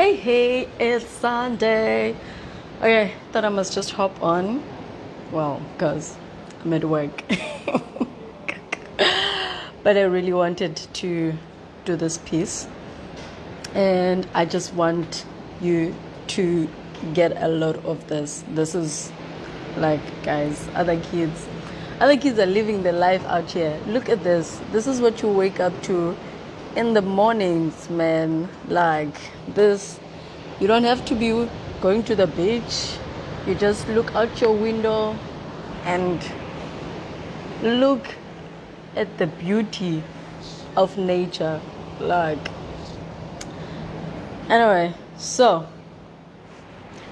Hey, it's Sunday. Okay, thought I must just hop on. Well, because I'm at work. But I really wanted to do this piece. And I just want you to get a lot of this. This is like, guys, other kids are living their life out here. Look at this. This is what you wake up to in the mornings, man. Like this, you don't have to be going to the beach. You just look out your window and look at the beauty of nature. Like, anyway, so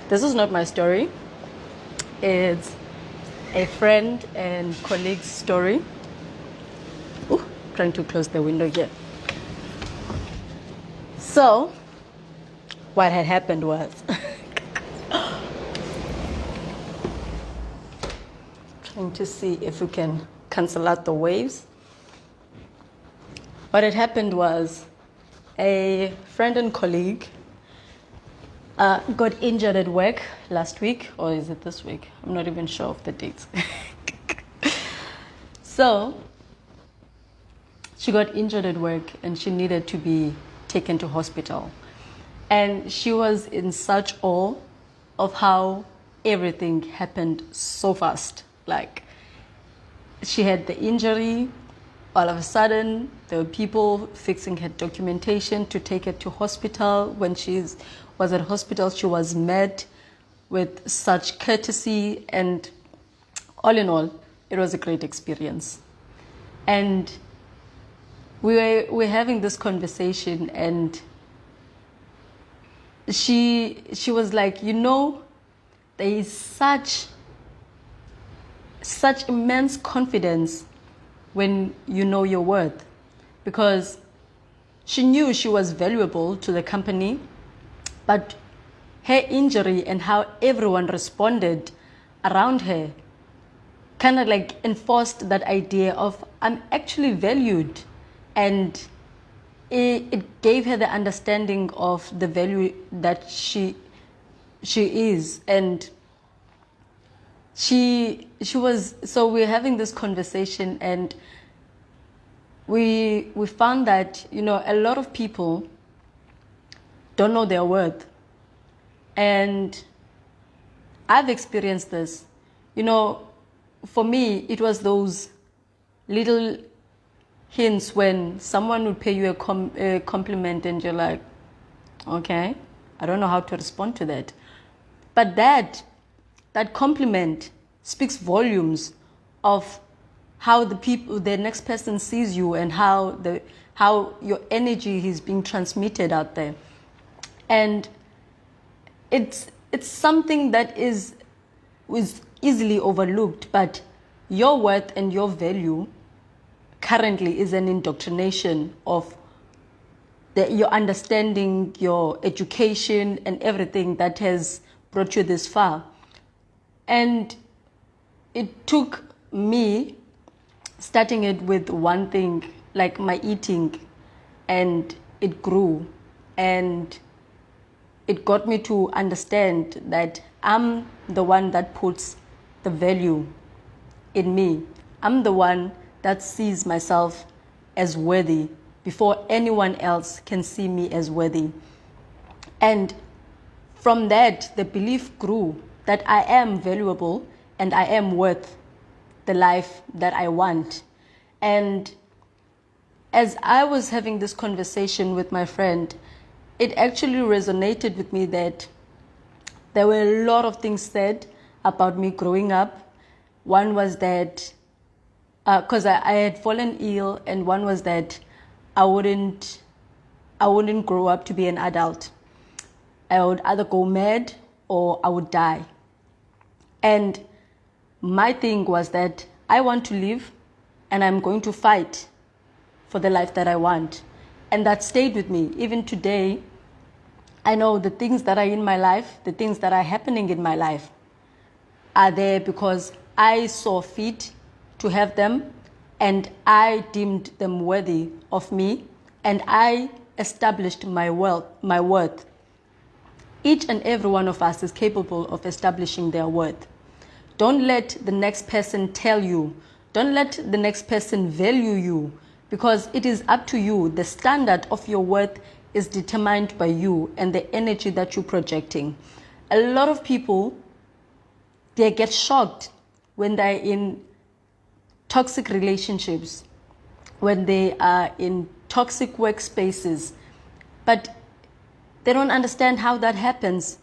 this is not my story. It's a friend and colleague's story. Ooh, trying to close the window here. So, what had happened was, trying to see if we can cancel out the waves. What had happened was, a friend and colleague got injured at work last week, or is it this week? I'm not even sure of the dates. So, she got injured at work and she needed to be taken to hospital. And she was in such awe of how everything happened so fast. Like, she had the injury, all of a sudden, there were people fixing her documentation to take her to hospital. When she was at hospital, she was met with such courtesy, and all in all, it was a great experience. And we were having this conversation, and she was like, there is such immense confidence when you know your worth, because she knew she was valuable to the company, but her injury and how everyone responded around her kind of like enforced that idea of, I'm actually valued. And it gave her the understanding of the value that she is. And she was, so we're having this conversation, and we found that, a lot of people don't know their worth. And I've experienced this. For me, it was those little hints when someone would pay you a compliment and you're like, okay, I don't know how to respond to that. But that compliment speaks volumes of how the next person sees you, and how your energy is being transmitted out there. And it's something that is easily overlooked, but your worth and your value currently is an indoctrination of your understanding, your education, and everything that has brought you this far. And it took me starting it with one thing, like my eating, and it grew, and it got me to understand that I'm the one that puts the value in me. I'm the one that sees myself as worthy before anyone else can see me as worthy. And from that, the belief grew that I am valuable and I am worth the life that I want. And as I was having this conversation with my friend, it actually resonated with me that there were a lot of things said about me growing up. One was that, because I had fallen ill, and one was that I wouldn't grow up to be an adult. I would either go mad or I would die. And my thing was that I want to live, and I'm going to fight for the life that I want. And that stayed with me. Even today, I know the things that are in my life, the things that are happening in my life are there because I saw fit to have them, and I deemed them worthy of me, and I established my worth Each and every one of us is capable of establishing their worth. Don't let the next person tell you. Don't let the next person value you, because it is up to you. The standard of your worth is determined by you and the energy that you're projecting. A lot of people, they get shocked when they're in toxic relationships, when they are in toxic workspaces, but they don't understand how that happens.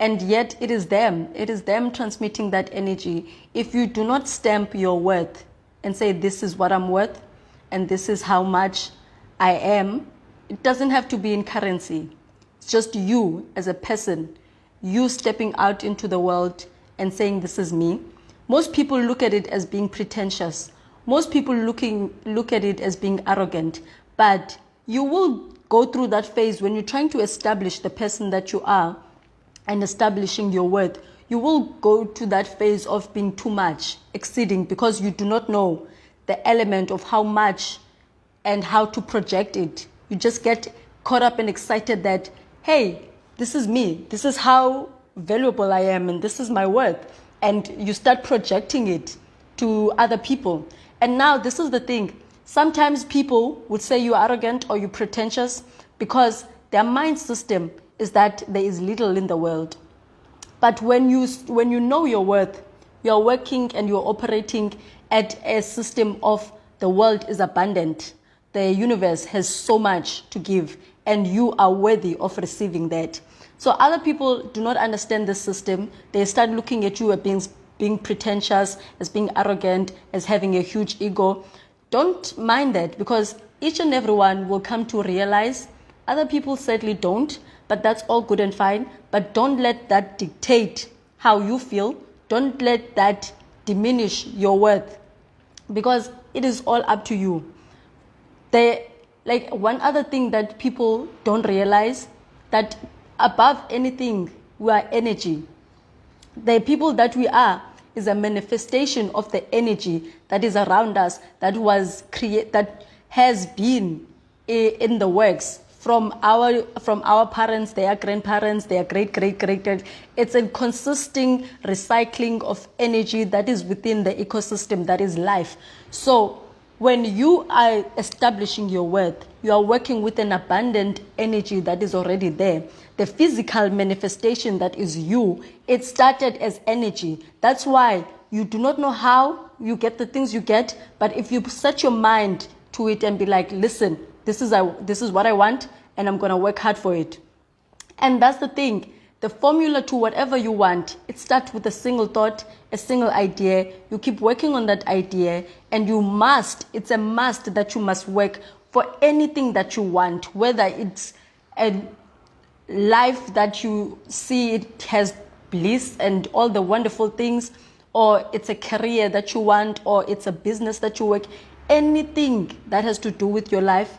And yet it is them transmitting that energy. If you do not stamp your worth and say, this is what I'm worth and this is how much I am, it doesn't have to be in currency. It's just you as a person, you stepping out into the world and saying, this is me. Most people look at it as being pretentious. Most people look at it as being arrogant. But you will go through that phase when you're trying to establish the person that you are and establishing your worth. You will go to that phase of being too much, exceeding, because you do not know the element of how much and how to project it. You just get caught up and excited that, hey, this is me. This is how valuable I am, and this is my worth. And you start projecting it to other people. And now this is the thing. Sometimes people would say you're arrogant or you're pretentious because their mind system is that there is little in the world. But when you know your worth, you're working and you're operating at a system of the world is abundant. The universe has so much to give and you are worthy of receiving that. So other people do not understand this system. They start looking at you as being pretentious, as being arrogant, as having a huge ego. Don't mind that, because each and everyone will come to realize. Other people certainly don't, but that's all good and fine. But don't let that dictate how you feel. Don't let that diminish your worth, because it is all up to you. One other thing that people don't realize, that above anything, we are energy. The people that we are is a manifestation of the energy that is around us, that has been in the works from our parents, their grandparents, their great. It's a consistent recycling of energy that is within the ecosystem that is life. So when you are establishing your worth, you are working with an abundant energy that is already there. The physical manifestation that is you, it started as energy. That's why you do not know how you get the things you get, but if you set your mind to it and be like, listen, this is what I want, and I'm going to work hard for it. And that's the thing. The formula to whatever you want, it starts with a single thought, a single idea. You keep working on that idea, and it's a must that you must work for anything that you want, whether it's a life that you see it has bliss and all the wonderful things, or it's a career that you want, or it's a business that you work. Anything that has to do with your life,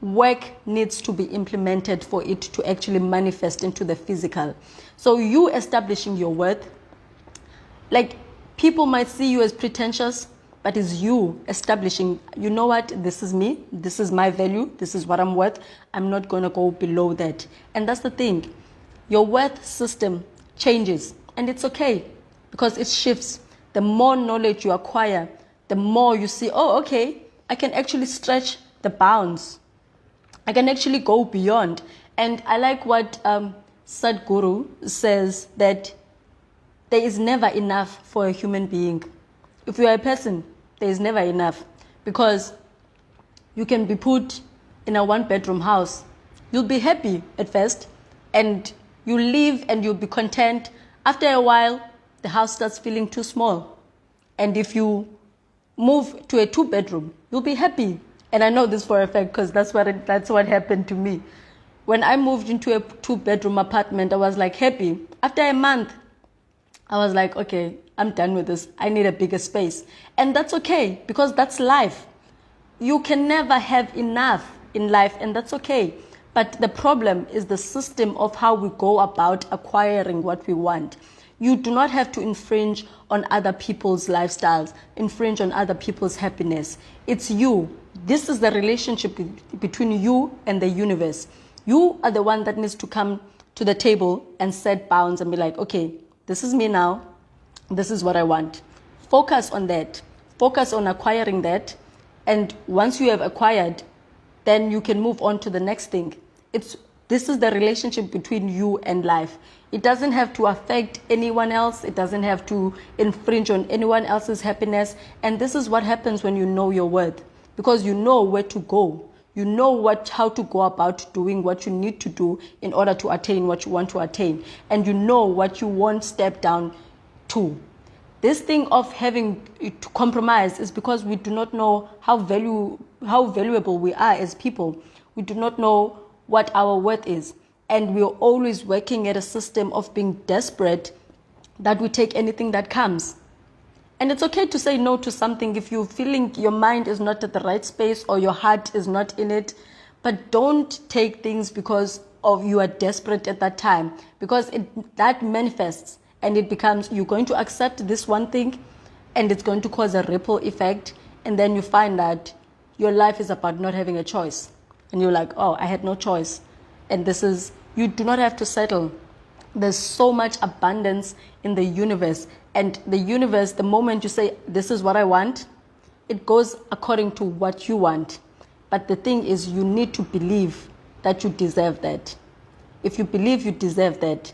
work needs to be implemented for it to actually manifest into the physical. So you establishing your worth, like people might see you as pretentious, but it's you establishing, you know what, this is me, this is my value, this is what I'm worth, I'm not going to go below that. And that's the thing. Your worth system changes, and it's okay, because it shifts. The more knowledge you acquire, the more you see, oh, okay, I can actually stretch the bounds. I can actually go beyond. And I like what Sadhguru says, that there is never enough for a human being. If you are a person, there is never enough, because you can be put in a one-bedroom house. You'll be happy at first, and you live and you'll be content. After a while, the house starts feeling too small. And if you move to a two-bedroom, you'll be happy. And I know this for a fact, because that's what happened to me. When I moved into a two-bedroom apartment, I was like happy. After a month, I was like, okay, I'm done with this. I need a bigger space. And that's okay, because that's life. You can never have enough in life, and that's okay. But the problem is the system of how we go about acquiring what we want. You do not have to infringe on other people's lifestyles, infringe on other people's happiness. It's you. This is the relationship between you and the universe. You are the one that needs to come to the table and set bounds and be like, okay, this is me now. This is what I want. Focus on that. Focus on acquiring that. And once you have acquired, then you can move on to the next thing. This is the relationship between you and life. It doesn't have to affect anyone else. It doesn't have to infringe on anyone else's happiness. And this is what happens when you know your worth, because you know where to go. You know how to go about doing what you need to do in order to attain what you want to attain. And you know what you won't step down to. This thing of having to compromise is because we do not know how valuable we are as people. We do not know what our worth is. And we're always working at a system of being desperate that we take anything that comes. And it's okay to say no to something if you're feeling your mind is not at the right space or your heart is not in it. But don't take things because of you are desperate at that time, because that manifests and it becomes you're going to accept this one thing and it's going to cause a ripple effect. And then you find that your life is about not having a choice. And you're like, oh, I had no choice. And you do not have to settle. There's so much abundance in the universe. And the universe, the moment you say, this is what I want, it goes according to what you want. But the thing is, you need to believe that you deserve that. If you believe you deserve that,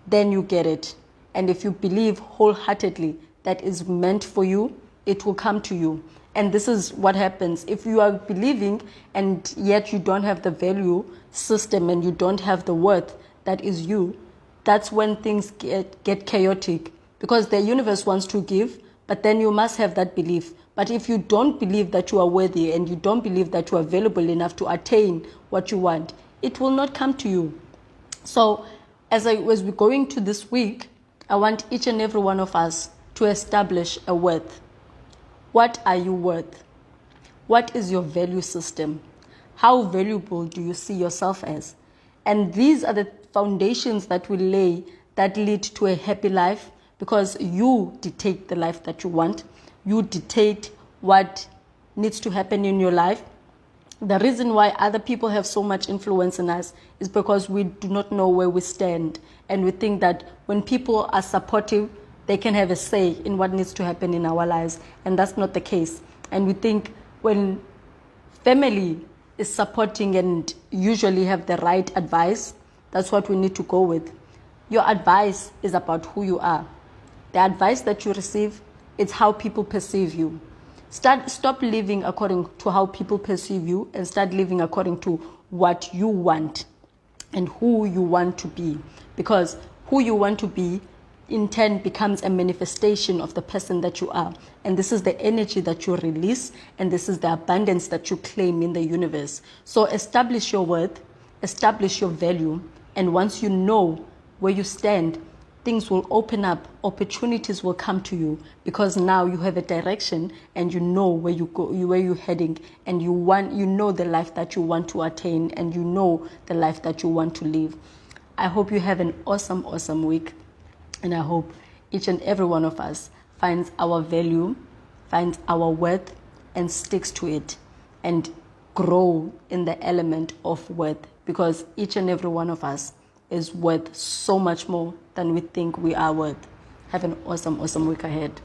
then you get it. And if you believe wholeheartedly that is meant for you, it will come to you. And this is what happens. If you are believing and yet you don't have the value system and you don't have the worth that is you, that's when things get chaotic, because the universe wants to give, but then you must have that belief. But if you don't believe that you are worthy and you don't believe that you are valuable enough to attain what you want, it will not come to you. So as we're going to this week, I want each and every one of us to establish a worth. What are you worth? What is your value system? How valuable do you see yourself as? And these are the foundations that will lay that lead to a happy life, because you dictate the life that you want. You dictate what needs to happen in your life. The reason why other people have so much influence on us is because we do not know where we stand. And we think that when people are supportive, they can have a say in what needs to happen in our lives. And that's not the case. And we think when family is supporting and usually have the right advice, that's what we need to go with. Your advice is about who you are. The advice that you receive, it's how people perceive you. Stop living according to how people perceive you and start living according to what you want and who you want to be. Because who you want to be in turn becomes a manifestation of the person that you are. And this is the energy that you release, and this is the abundance that you claim in the universe. So establish your worth, establish your value, and once you know where you stand, things will open up, opportunities will come to you, because now you have a direction and you know where you go, where you're heading, and you know the life that you want to attain, and you know the life that you want to live. I hope you have an awesome, awesome week. And I hope each and every one of us finds our value, finds our worth, and sticks to it, and grow in the element of worth, because each and every one of us is worth so much more than we think we are worth. Have an awesome, awesome week ahead.